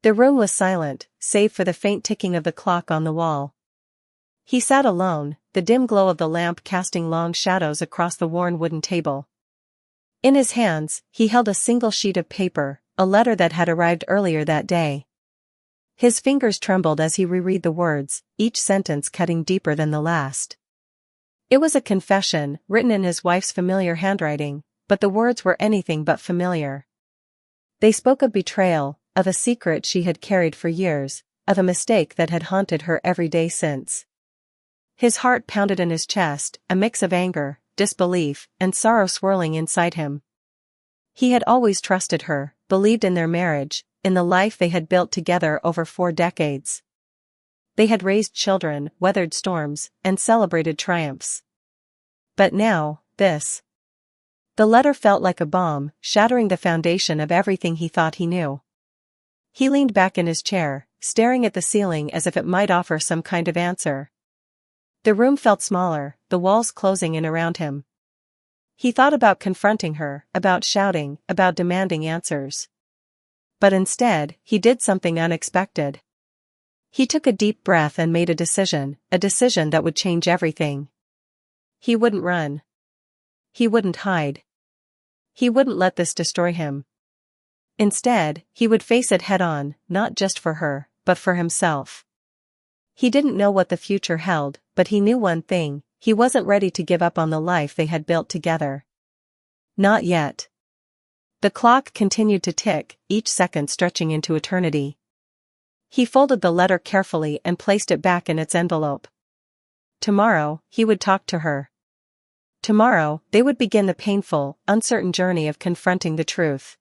The room was silent, save for the faint ticking of the clock on the wall. He sat alone, the dim glow of the lamp casting long shadows across the worn wooden table. In his hands, he held a single sheet of paper, a letter that had arrived earlier that day. His fingers trembled as he reread the words, each sentence cutting deeper than the last. It was a confession, written in his wife's familiar handwriting, but the words were anything but familiar. They spoke of betrayal, of a secret she had carried for years, of a mistake that had haunted her every day since. His heart pounded in his chest, a mix of anger, disbelief, and sorrow swirling inside him. He had always trusted her, believed in their marriage, in the life they had built together over 4 decades. They had raised children, weathered storms, and celebrated triumphs. But now, this. The letter felt like a bomb, shattering the foundation of everything he thought he knew. He leaned back in his chair, staring at the ceiling as if it might offer some kind of answer. The room felt smaller, the walls closing in around him. He thought about confronting her, about shouting, about demanding answers. But instead, he did something unexpected. He took a deep breath and made a decision that would change everything. He wouldn't run. He wouldn't hide. He wouldn't let this destroy him. Instead, he would face it head-on, not just for her, but for himself. He didn't know what the future held, but he knew one thing: he wasn't ready to give up on the life they had built together. Not yet. The clock continued to tick, each second stretching into eternity. He folded the letter carefully and placed it back in its envelope. Tomorrow, he would talk to her. Tomorrow, they would begin the painful, uncertain journey of confronting the truth.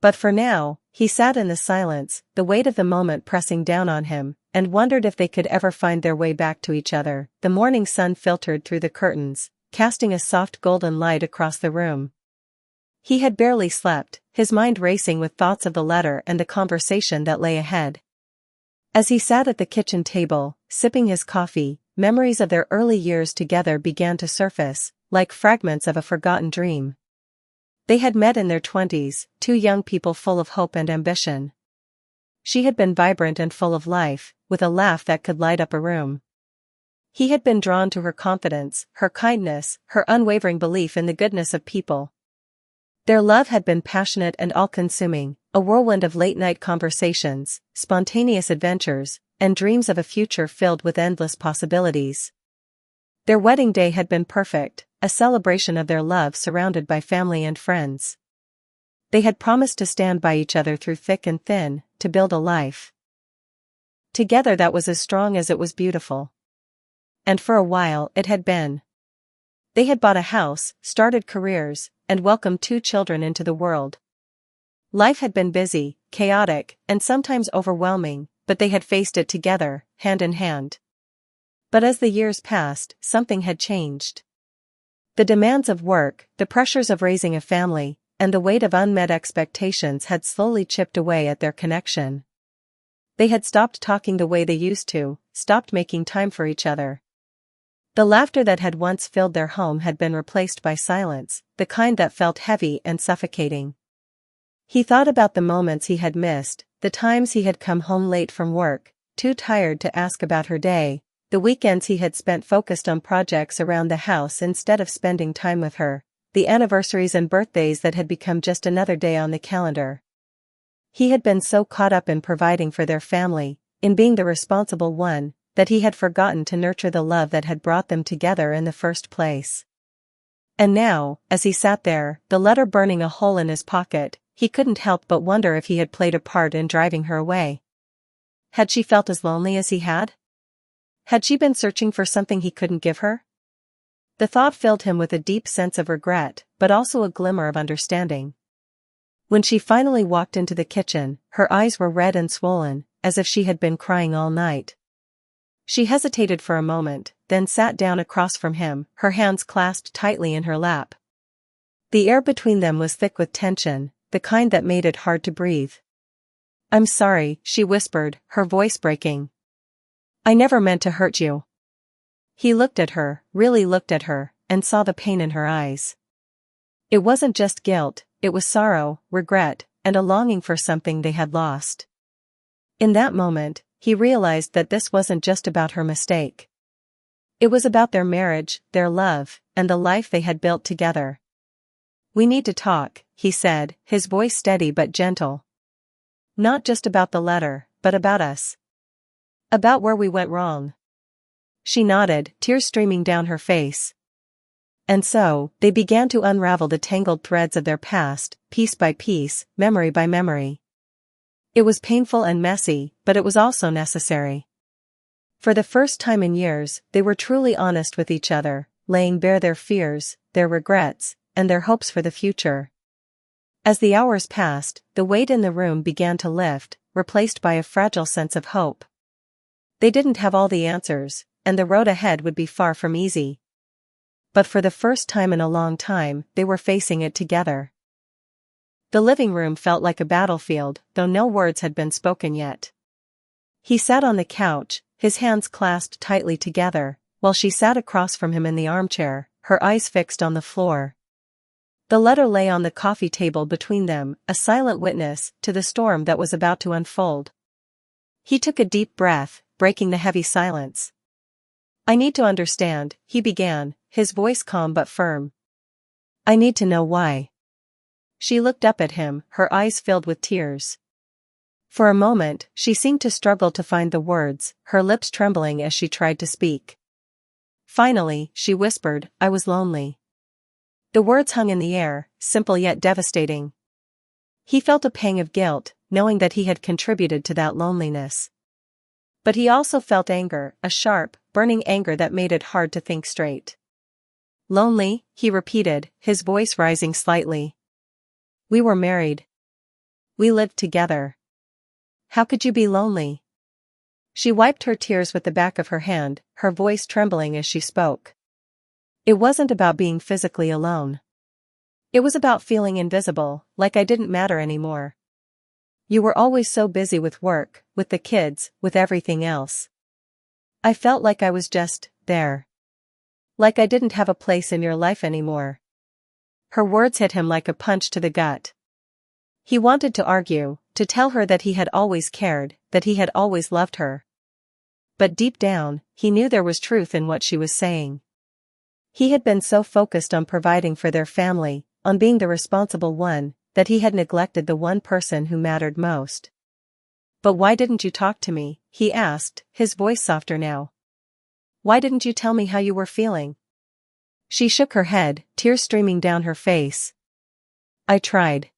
But for now, he sat in the silence, the weight of the moment pressing down on him, and wondered if they could ever find their way back to each other. The morning sun filtered through the curtains, casting a soft golden light across the room. He had barely slept, his mind racing with thoughts of the letter and the conversation that lay ahead. As he sat at the kitchen table, sipping his coffee, memories of their early years together began to surface, like fragments of a forgotten dream. They had met in their 20s, 2 young people full of hope and ambition. She had been vibrant and full of life, with a laugh that could light up a room. He had been drawn to her confidence, her kindness, her unwavering belief in the goodness of people. Their love had been passionate and all-consuming, a whirlwind of late-night conversations, spontaneous adventures, and dreams of a future filled with endless possibilities. Their wedding day had been perfect, a celebration of their love surrounded by family and friends. They had promised to stand by each other through thick and thin, to build a life together that was as strong as it was beautiful. And for a while it had been. They had bought a house, started careers, and welcomed 2 children into the world. Life had been busy, chaotic, and sometimes overwhelming, but they had faced it together, hand in hand. But as the years passed, something had changed. The demands of work, the pressures of raising a family, and the weight of unmet expectations had slowly chipped away at their connection. They had stopped talking the way they used to, stopped making time for each other. The laughter that had once filled their home had been replaced by silence, the kind that felt heavy and suffocating. He thought about the moments he had missed, the times he had come home late from work, too tired to ask about her day, the weekends he had spent focused on projects around the house instead of spending time with her, the anniversaries and birthdays that had become just another day on the calendar. He had been so caught up in providing for their family, in being the responsible one, that he had forgotten to nurture the love that had brought them together in the first place. And now, as he sat there, the letter burning a hole in his pocket, he couldn't help but wonder if he had played a part in driving her away. Had she felt as lonely as he had? Had she been searching for something he couldn't give her? The thought filled him with a deep sense of regret, but also a glimmer of understanding. When she finally walked into the kitchen, her eyes were red and swollen, as if she had been crying all night. She hesitated for a moment, then sat down across from him, her hands clasped tightly in her lap. The air between them was thick with tension, the kind that made it hard to breathe. "I'm sorry," she whispered, her voice breaking. "I never meant to hurt you." He looked at her, really looked at her, and saw the pain in her eyes. It wasn't just guilt, it was sorrow, regret, and a longing for something they had lost. In that moment, he realized that this wasn't just about her mistake. It was about their marriage, their love, and the life they had built together. "We need to talk," he said, his voice steady but gentle. "Not just about the letter, but about us. About where we went wrong." She nodded, tears streaming down her face. And so, they began to unravel the tangled threads of their past, piece by piece, memory by memory. It was painful and messy, but it was also necessary. For the first time in years, they were truly honest with each other, laying bare their fears, their regrets, and their hopes for the future. As the hours passed, the weight in the room began to lift, replaced by a fragile sense of hope. They didn't have all the answers, and the road ahead would be far from easy. But for the first time in a long time, they were facing it together. The living room felt like a battlefield, though no words had been spoken yet. He sat on the couch, his hands clasped tightly together, while she sat across from him in the armchair, her eyes fixed on the floor. The letter lay on the coffee table between them, a silent witness to the storm that was about to unfold. He took a deep breath, breaking the heavy silence. "I need to understand," he began, his voice calm but firm. "I need to know why." She looked up at him, her eyes filled with tears. For a moment, she seemed to struggle to find the words, her lips trembling as she tried to speak. Finally, she whispered, "I was lonely." The words hung in the air, simple yet devastating. He felt a pang of guilt, knowing that he had contributed to that loneliness. But he also felt anger, a sharp, burning anger that made it hard to think straight. "Lonely," he repeated, his voice rising slightly. "We were married. We lived together. How could you be lonely?" She wiped her tears with the back of her hand, her voice trembling as she spoke. "It wasn't about being physically alone. It was about feeling invisible, like I didn't matter anymore. You were always so busy with work, with the kids, with everything else. I felt like I was just there. Like I didn't have a place in your life anymore." Her words hit him like a punch to the gut. He wanted to argue, to tell her that he had always cared, that he had always loved her. But deep down, he knew there was truth in what she was saying. He had been so focused on providing for their family, on being the responsible one, that he had neglected the one person who mattered most. "But why didn't you talk to me?" he asked, his voice softer now. "Why didn't you tell me how you were feeling?" She shook her head, tears streaming down her face. "I tried.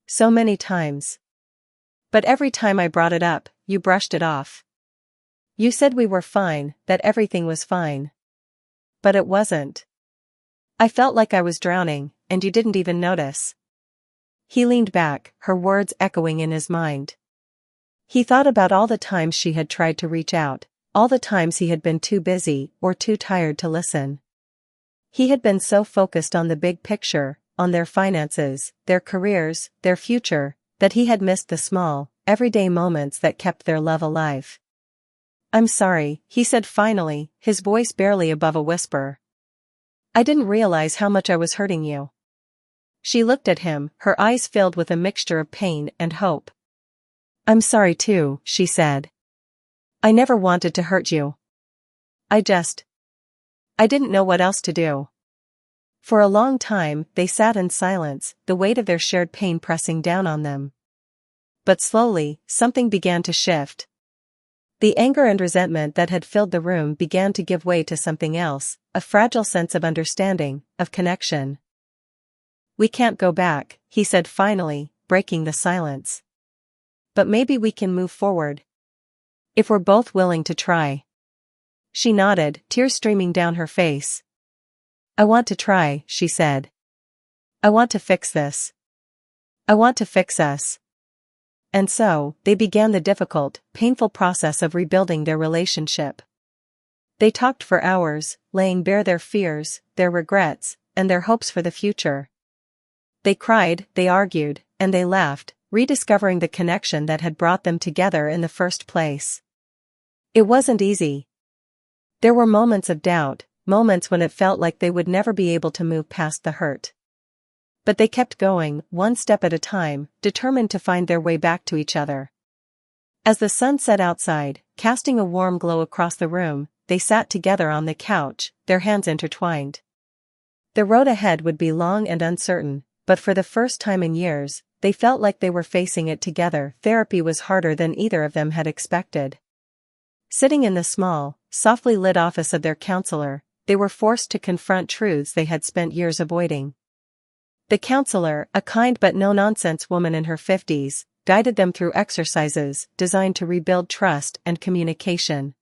So many times. But every time I brought it up, you brushed it off. You said we were fine, that everything was fine. But it wasn't. I felt like I was drowning, and you didn't even notice." He leaned back, her words echoing in his mind. He thought about all the times she had tried to reach out, all the times he had been too busy or too tired to listen. He had been so focused on the big picture, on their finances, their careers, their future, that he had missed the small, everyday moments that kept their love alive. "I'm sorry," he said finally, his voice barely above a whisper. "I didn't realize how much I was hurting you." She looked at him, her eyes filled with a mixture of pain and hope. "I'm sorry too," she said. "I never wanted to hurt you. I didn't know what else to do." For a long time, they sat in silence, the weight of their shared pain pressing down on them. But slowly, something began to shift. The anger and resentment that had filled the room began to give way to something else, a fragile sense of understanding, of connection. "We can't go back," he said finally, breaking the silence. "But maybe we can move forward. If we're both willing to try." She nodded, tears streaming down her face. "I want to try," she said. "I want to fix this. I want to fix us." And so, they began the difficult, painful process of rebuilding their relationship. They talked for hours, laying bare their fears, their regrets, and their hopes for the future. They cried, they argued, and they laughed, rediscovering the connection that had brought them together in the first place. It wasn't easy. There were moments of doubt, moments when it felt like they would never be able to move past the hurt. But they kept going, one step at a time, determined to find their way back to each other. As the sun set outside, casting a warm glow across the room, they sat together on the couch, their hands intertwined. The road ahead would be long and uncertain, but for the first time in years, they felt like they were facing it together. Therapy was harder than either of them had expected. Sitting in the small, softly lit office of their counselor, they were forced to confront truths they had spent years avoiding. The counselor, a kind but no-nonsense woman in her 50s, guided them through exercises designed to rebuild trust and communication.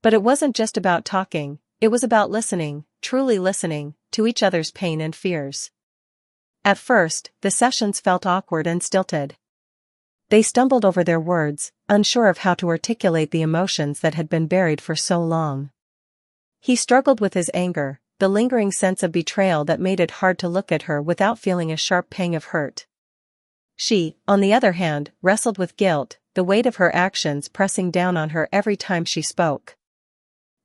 But it wasn't just about talking, it was about listening, truly listening, to each other's pain and fears. At first, the sessions felt awkward and stilted. They stumbled over their words, unsure of how to articulate the emotions that had been buried for so long. He struggled with his anger, the lingering sense of betrayal that made it hard to look at her without feeling a sharp pang of hurt. She, on the other hand, wrestled with guilt, the weight of her actions pressing down on her every time she spoke.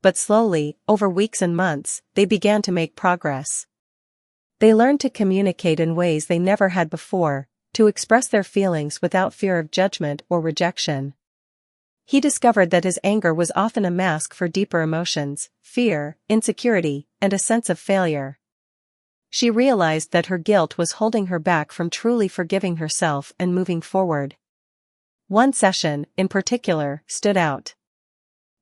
But slowly, over weeks and months, they began to make progress. They learned to communicate in ways they never had before, to express their feelings without fear of judgment or rejection. He discovered that his anger was often a mask for deeper emotions, fear, insecurity, and a sense of failure. She realized that her guilt was holding her back from truly forgiving herself and moving forward. One session, in particular, stood out.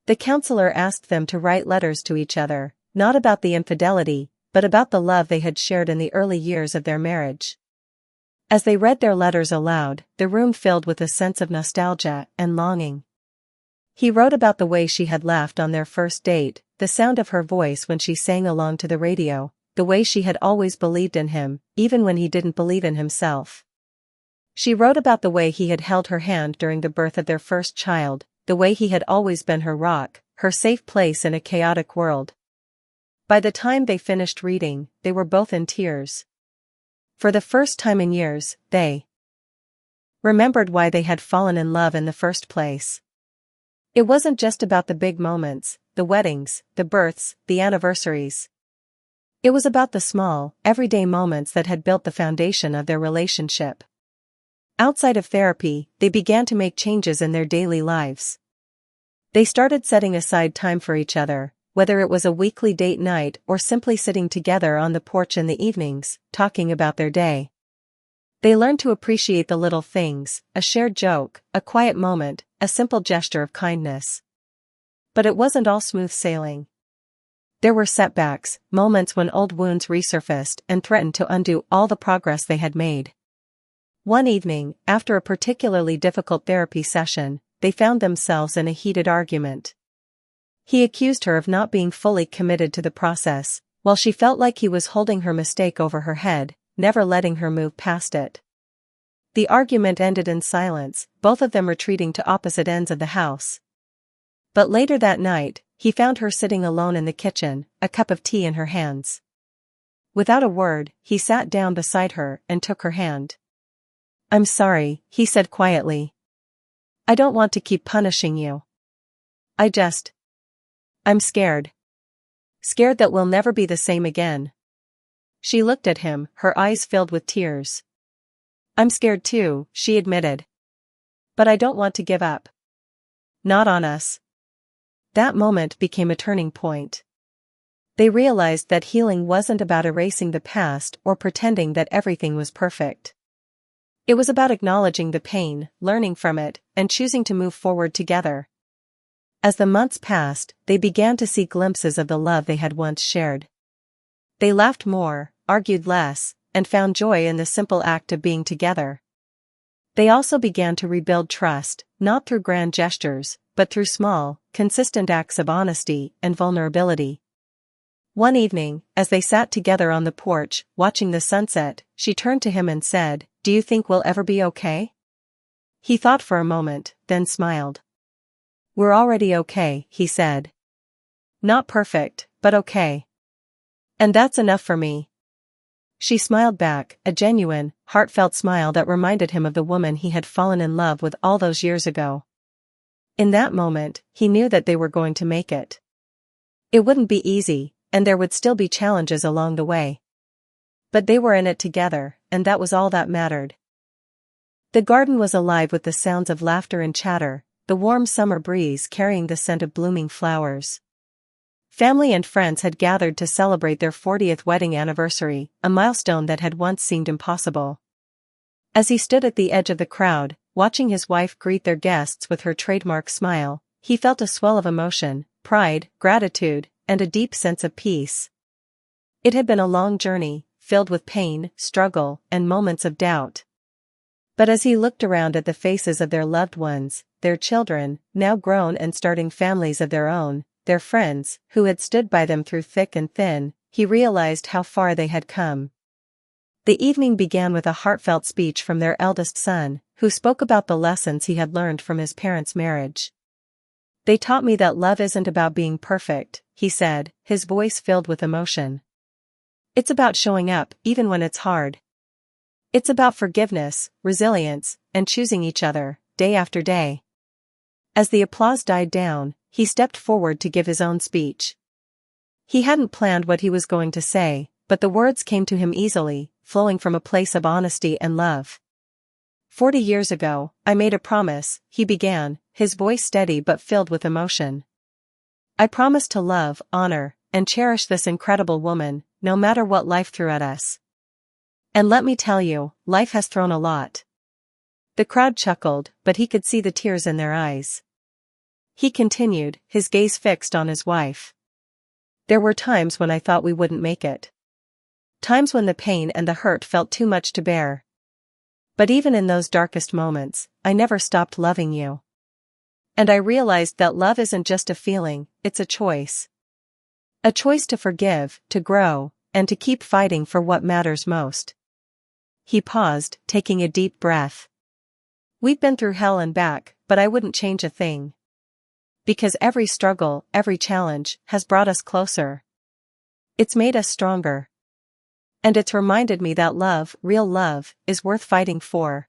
The counselor asked them to write letters to each other, not about the infidelity, but about the love they had shared in the early years of their marriage. As they read their letters aloud, the room filled with a sense of nostalgia and longing. He wrote about the way she had laughed on their first date, the sound of her voice when she sang along to the radio, the way she had always believed in him, even when he didn't believe in himself. She wrote about the way he had held her hand during the birth of their first child, the way he had always been her rock, her safe place in a chaotic world. By the time they finished reading, they were both in tears. For the first time in years, they remembered why they had fallen in love in the first place. It wasn't just about the big moments, the weddings, the births, the anniversaries. It was about the small, everyday moments that had built the foundation of their relationship. Outside of therapy, they began to make changes in their daily lives. They started setting aside time for each other, whether it was a weekly date night or simply sitting together on the porch in the evenings, talking about their day. They learned to appreciate the little things, a shared joke, a quiet moment, a simple gesture of kindness. But it wasn't all smooth sailing. There were setbacks, moments when old wounds resurfaced and threatened to undo all the progress they had made. One evening, after a particularly difficult therapy session, they found themselves in a heated argument. He accused her of not being fully committed to the process, while she felt like he was holding her mistake over her head, never letting her move past it. The argument ended in silence, both of them retreating to opposite ends of the house. But later that night, he found her sitting alone in the kitchen, a cup of tea in her hands. Without a word, he sat down beside her and took her hand. "I'm sorry," he said quietly. "I don't want to keep punishing you. I'm scared. Scared that we'll never be the same again." She looked at him, her eyes filled with tears. "I'm scared too," she admitted. "But I don't want to give up. Not on us." That moment became a turning point. They realized that healing wasn't about erasing the past or pretending that everything was perfect. It was about acknowledging the pain, learning from it, and choosing to move forward together. As the months passed, they began to see glimpses of the love they had once shared. They laughed more, argued less, and found joy in the simple act of being together. They also began to rebuild trust, not through grand gestures, but through small, consistent acts of honesty and vulnerability. One evening, as they sat together on the porch, watching the sunset, she turned to him and said, "Do you think we'll ever be okay?" He thought for a moment, then smiled. "We're already okay," he said. "Not perfect, but okay. And that's enough for me." She smiled back, a genuine, heartfelt smile that reminded him of the woman he had fallen in love with all those years ago. In that moment, he knew that they were going to make it. It wouldn't be easy, and there would still be challenges along the way. But they were in it together, and that was all that mattered. The garden was alive with the sounds of laughter and chatter, the warm summer breeze carrying the scent of blooming flowers. Family and friends had gathered to celebrate their 40th wedding anniversary, a milestone that had once seemed impossible. As he stood at the edge of the crowd, watching his wife greet their guests with her trademark smile, he felt a swell of emotion, pride, gratitude, and a deep sense of peace. It had been a long journey, filled with pain, struggle, and moments of doubt. But as he looked around at the faces of their loved ones, their children, now grown and starting families of their own, their friends, who had stood by them through thick and thin, he realized how far they had come. The evening began with a heartfelt speech from their eldest son, who spoke about the lessons he had learned from his parents' marriage. "They taught me that love isn't about being perfect," he said, his voice filled with emotion. "It's about showing up, even when it's hard. It's about forgiveness, resilience, and choosing each other, day after day." As the applause died down, he stepped forward to give his own speech. He hadn't planned what he was going to say, but the words came to him easily, flowing from a place of honesty and love. 40 years ago, I made a promise," he began, his voice steady but filled with emotion. "I promised to love, honor, and cherish this incredible woman, no matter what life threw at us. And let me tell you, life has thrown a lot." The crowd chuckled, but he could see the tears in their eyes. He continued, his gaze fixed on his wife. "There were times when I thought we wouldn't make it. Times when the pain and the hurt felt too much to bear. But even in those darkest moments, I never stopped loving you. And I realized that love isn't just a feeling, it's a choice. A choice to forgive, to grow, and to keep fighting for what matters most." He paused, taking a deep breath. "We've been through hell and back, but I wouldn't change a thing. Because every struggle, every challenge, has brought us closer. It's made us stronger. And it's reminded me that love, real love, is worth fighting for."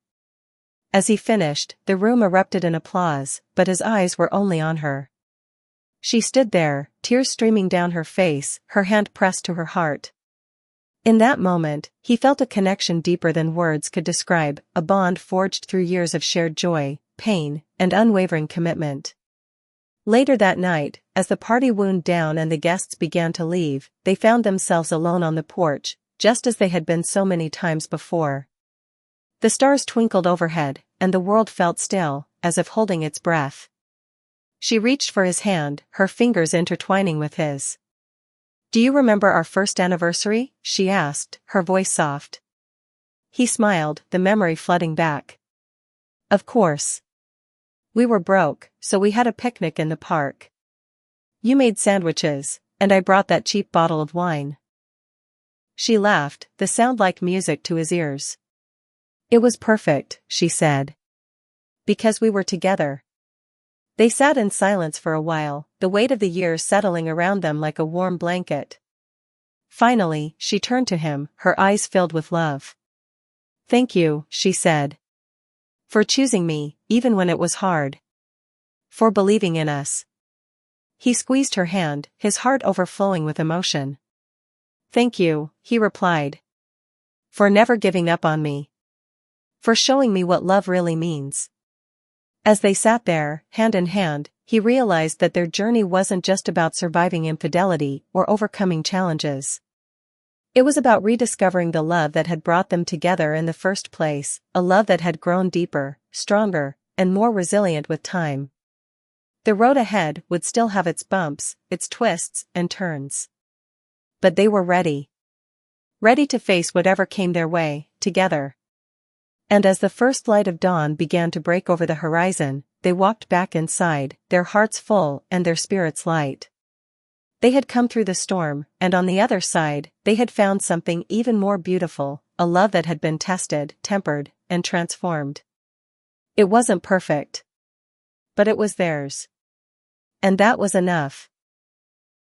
As he finished, the room erupted in applause, but his eyes were only on her. She stood there, tears streaming down her face, her hand pressed to her heart. In that moment, he felt a connection deeper than words could describe, a bond forged through years of shared joy, pain, and unwavering commitment. Later that night, as the party wound down and the guests began to leave, they found themselves alone on the porch, just as they had been so many times before. The stars twinkled overhead, and the world felt still, as if holding its breath. She reached for his hand, her fingers intertwining with his. "Do you remember our first anniversary?" she asked, her voice soft. He smiled, the memory flooding back. "Of course. We were broke, so we had a picnic in the park. You made sandwiches, and I brought that cheap bottle of wine." She laughed, the sound like music to his ears. "It was perfect," she said. "Because we were together." They sat in silence for a while, the weight of the years settling around them like a warm blanket. Finally, she turned to him, her eyes filled with love. "Thank you," she said. "For choosing me, even when it was hard. For believing in us." He squeezed her hand, his heart overflowing with emotion. "Thank you," he replied. "For never giving up on me. For showing me what love really means." As they sat there, hand in hand, he realized that their journey wasn't just about surviving infidelity or overcoming challenges. It was about rediscovering the love that had brought them together in the first place, a love that had grown deeper, stronger, and more resilient with time. The road ahead would still have its bumps, its twists and turns. But they were ready. Ready to face whatever came their way, together. And as the first light of dawn began to break over the horizon, they walked back inside, their hearts full and their spirits light. They had come through the storm, and on the other side, they had found something even more beautiful, a love that had been tested, tempered, and transformed. It wasn't perfect. But it was theirs. And that was enough.